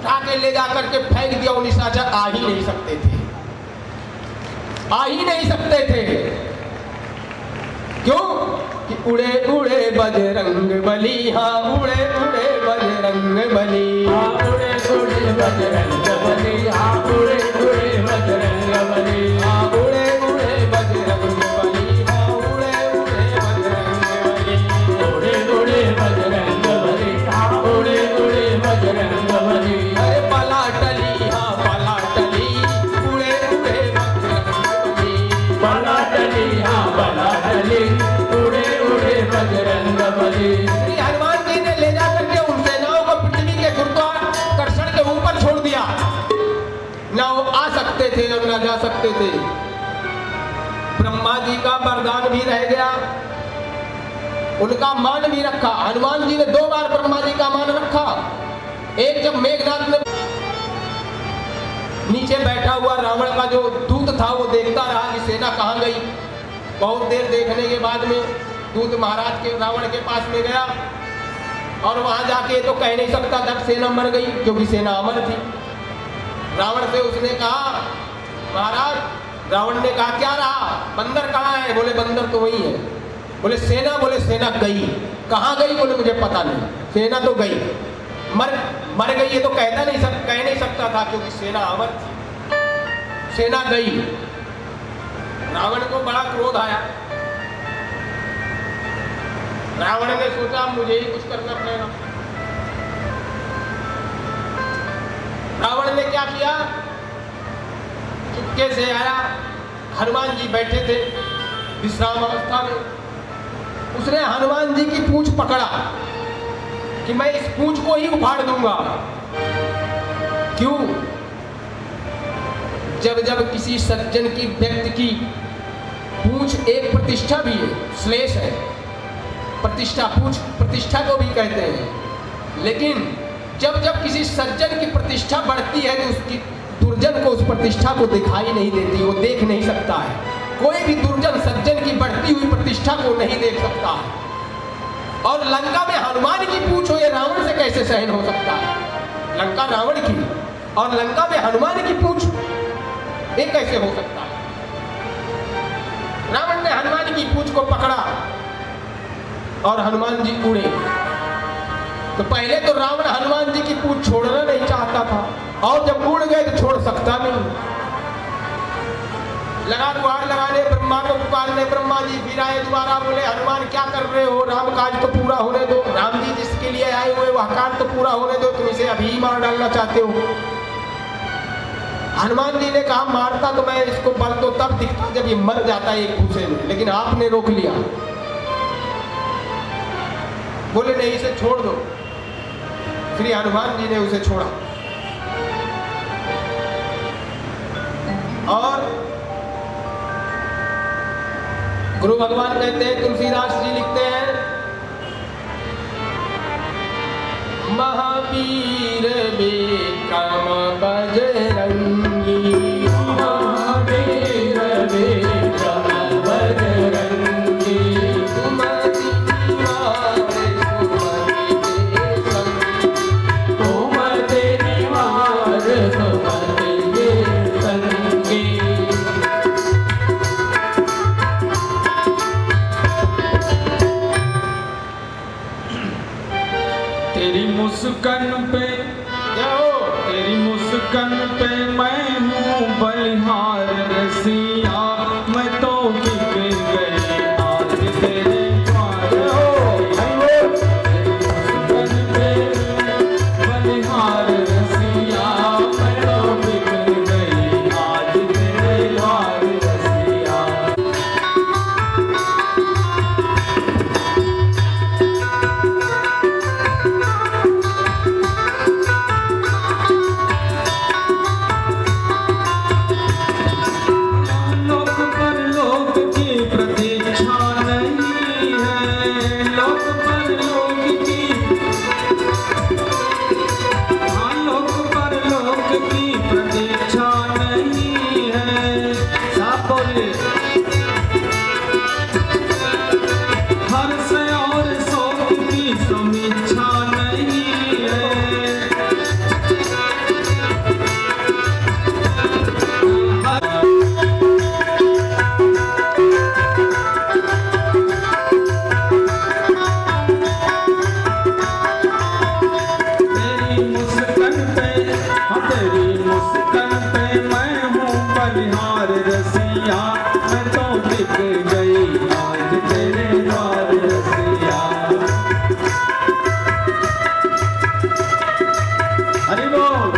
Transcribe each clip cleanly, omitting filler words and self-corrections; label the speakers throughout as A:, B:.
A: उठा के ले जा करके फेंक दिया। वो निशाचर आ ही नहीं सकते थे, आ ही नहीं सकते थे। क्यों कि उड़े उड़े बजरंग बली, हाँ उड़े उड़े बजरंग बली,
B: हाँ उड़े उड़े बजरंग बली, हाँ उड़े उड़े बजरंग बली,
A: हाँ उड़े उड़े बजरंग बली, हाँ उड़े उड़े बजरंग बली,
B: उड़े उड़े बजरंग बली, हाँ उड़े उड़े बजरंग बली।
A: अरे पलाटली, हाँ पलाटली, उड़े उड़े बजरंग बली,
B: पलाटली, हाँ पलाटली, उड़े उड़े बजरंग बली।
A: श्री हनुमान जी ने ले जा करके उन सेनाओं को पृथ्वी के गुरुत्वाकर्षण के ऊपर छोड़ दिया। ना वो आ सकते थे और ना जा सकते थे। ब्रह्मा जी का वरदान भी रह गया, उनका मान भी रखा। हनुमान जी ने 2 बार ब्रह्मा जी का मान रखा। एक जब मेघनाथ ने नीचे बैठा हुआ रावण का जो दूत था वो देखता रहा कि सेना कहाँ गई। बहुत देर देखने के बाद में दूत महाराज के रावण के पास में गया और वहां जाके तो कह नहीं सकता था सेना मर गई, क्योंकि सेना अमर थी। रावण से उसने कहा, महाराज, रावण ने कहा क्या रहा, बंदर कहाँ है? बोले बंदर तो वही है। बोले सेना? बोले सेना गई। कहाँ गई? बोले मुझे पता नहीं, सेना तो गई। मर गई ये तो कह नहीं सकता था, क्योंकि सेना अमर थी। सेना गई। रावण को बड़ा क्रोध आया। रावण ने सोचा मुझे ही कुछ करना पड़ेगा। रावण ने क्या किया, चुपके से आया। हनुमान जी बैठे थे विश्राम अवस्था में। उसने हनुमान जी की पूंछ पकड़ा कि मैं इस पूंछ को ही उखाड़ दूंगा। क्यों? जब जब किसी सज्जन की व्यक्ति की पूंछ एक प्रतिष्ठा भी है, श्लेष है, प्रतिष्ठा, पूंछ प्रतिष्ठा को भी कहते हैं। लेकिन जब जब किसी सज्जन की प्रतिष्ठा बढ़ती है तो उसकी दुर्जन को उस प्रतिष्ठा को दिखाई नहीं देती, वो देख नहीं सकता है। कोई भी दुर्जन सज्जन की बढ़ती हुई प्रतिष्ठा को नहीं देख सकता है। और लंका में हनुमान की पूंछ हो, ये रावण से कैसे सहन हो सकता है? लंका रावण की और लंका में हनुमान की पूंछ, ये कैसे हो सकता है? रावण ने हनुमान की पूंछ को पकड़ा और हनुमान जी उड़े। तो पहले तो रावण हनुमान जी की पूंछ छोड़ना नहीं चाहता था, और जब उड़ गए तो छोड़ सकता नहीं। लगा गुहार लगाने, ब्रह्मा को पुकारने। ब्रह्मा जी फिर आए दोबारा, बोले हनुमान क्या कर रहे हो, राम काज तो पूरा होने दो। राम जी जिसके लिए आए हुए वह काज तो पूरा होने दो, तुम इसे अभी ही मार डालना चाहते हो। हनुमान जी ने कहा मारता तो मैं इसको बल तो तब दिखता जब ये मर जाता है एक भूसे में, लेकिन आपने रोक लिया। बोले नहीं, इसे छोड़ दो। श्री हनुमान जी ने उसे छोड़ा और गुरु भगवान कहते हैं, तुलसीदास जी लिखते हैं, महावीर विक्रम बजरंगी,
B: महावीर विक्रम बजरंगी,
A: सुमति निवार
B: सुमति निवार सुमति के संगी। तेरी मुस्कान पे, तेरी मुस्कान पे मैं हूँ बलिहार रसिया, मैं तो बिक गई आज तेरे द्वार। तेरी मुस्कान पे बलिहार रसिया, मैं तो बिक गई आज तेरे द्वार रसिया। लोक
C: तेरी मुस्कान पे मैं हूँ बलिहार रसिया, मैं तो बिक गई आज तेरे द्वार रसिया। हरि बोल।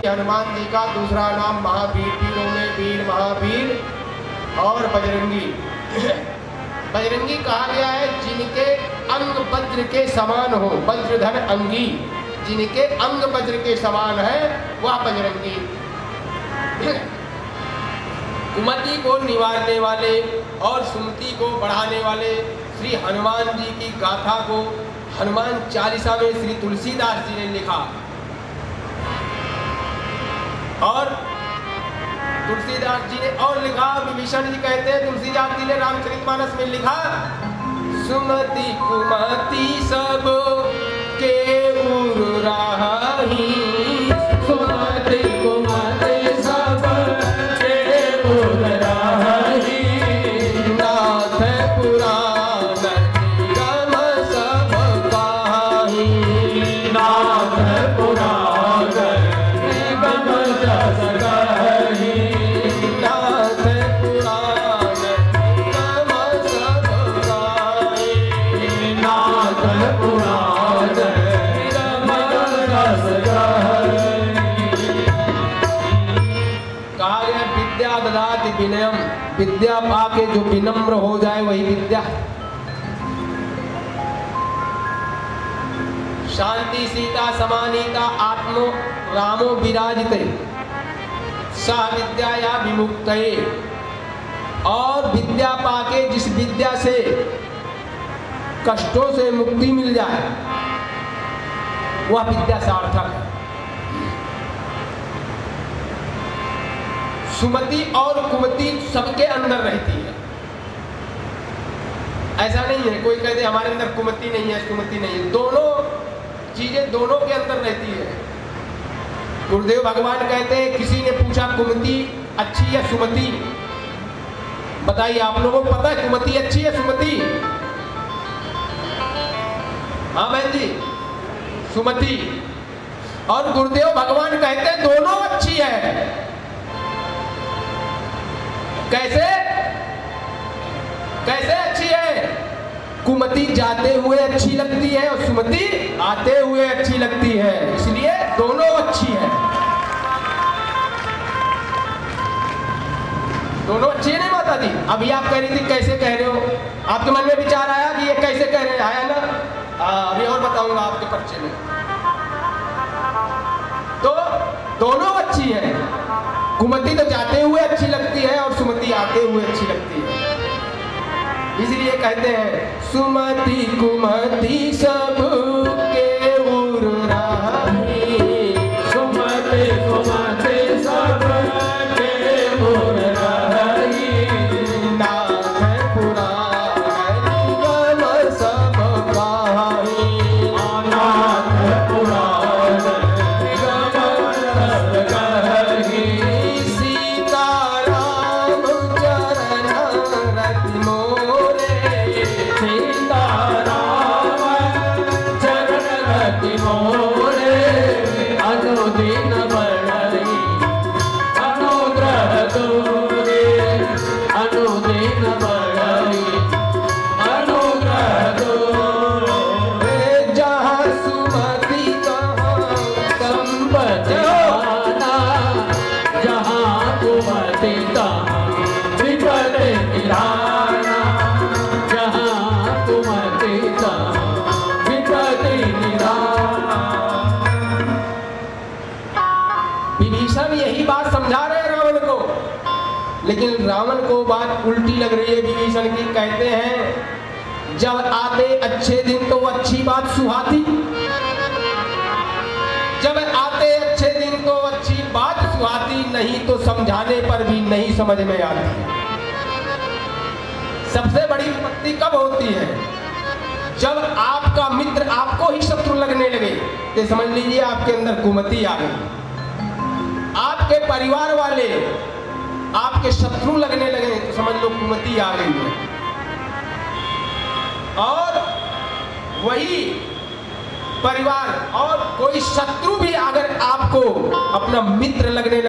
A: हनुमान जी का दूसरा नाम महावीर, वीरों में वीर, महावीर और बजरंगी। बजरंगी कहा गया है जिनके अंग वज्र के समान हो, वज्रधर अंगी, जिनके अंग वज्र के समान है वह बजरंगी। कुमति को निवारने वाले और सुमति को बढ़ाने वाले श्री हनुमान जी की गाथा को हनुमान चालीसा में श्री तुलसीदास जी ने लिखा। और तुलसीदास जी ने और लिखा, विभीषण जी कहते हैं, तुलसीदास जी ने रामचरितमानस में लिखा, सुमति कुमति सब के उर राही,
B: सुमति कुमति सब के उर राही,
A: नाथ पुराण निगम सब पाही,
B: नाथ पुराण निगम जस गाही,
A: नाथ पुराण निगम सब पाही,
B: नाथ पुराण निगम जस गाही।
A: कहा गया विद्या ददाति विनयम, विद्या पाके जो विनम्र हो जाए वही विद्या। शांति सीता समानीता आत्मो रामो विराजिते सा विद्या या विमुक्तये। और विद्या पाके जिस विद्या से कष्टों से मुक्ति मिल जाए वह विद्या सार्थक है। सुमति और कुमति सबके अंदर रहती है। ऐसा नहीं है कोई कहते हमारे अंदर कुमति नहीं है, सुमति नहीं है, दोनों चीजें दोनों के अंदर रहती है। गुरुदेव भगवान कहते हैं, किसी ने पूछा कुमति अच्छी या सुमति, बताइए आप लोगों को पता है कुमति अच्छी है सुमति? हाँ बहन जी, सुमति। और गुरुदेव भगवान कहते हैं दोनों अच्छी है। कैसे कैसे अच्छी है? कुमति जाते हुए अच्छी लगती है और सुमति आते हुए अच्छी लगती है, इसलिए दोनों अच्छी है। दोनों अच्छी है नहीं माता जी? अभी आप कह रही थी कैसे कह रहे हो, आपके मन में विचार आया कि ये कैसे कह रहे हैं, आया ना? अभी और बताऊंगा आपके परिचय में। तो दोनों अच्छी है, कुमति तो जाते हुए अच्छी लगती है और सुमति आते हुए अच्छी लगती है। इसलिए कहते हैं सुमति कुमति सब के उर राही,
B: सुमति कुमति सब के उर राही,
A: नाथ पुराण निगम सब पाही,
B: नाथ पुराण निगम जस गाही,
A: सीताराम चरण रति मोरे,
B: सीताराम चरण रति मोरे, अनुदिन बढ़ई अनुग्रह दूरे, अनुदिन बढ़ई अनुग्रह दूरे,
A: जहाँ सुमति तहाँ
B: संपत्ति आना, जहाँ कुमति तहाँ विपत्ति निराना, जहाँ कुमति तहाँ विपत्ति निराना।
A: विभीषण यही बात समझा रहे हैं रावण को, लेकिन रावण को बात उल्टी लग रही है विभीषण की। कहते हैं जब आते अच्छे दिन तो अच्छी बात सुहाती, जब आते अच्छे दिन तो अच्छी बात सुहाती, नहीं तो समझाने पर भी नहीं समझ में आती। सबसे बड़ी विपत्ति कब होती है? जब आपका मित्र आपको ही शत्रु लगने लगे, तो समझ लीजिए आपके अंदर कुमति आ गई। आपके परिवार वाले आपके शत्रु लगने लगे तो समझ लो कुमति आ गई है। और वही परिवार और कोई शत्रु भी अगर आपको अपना मित्र लगने लगे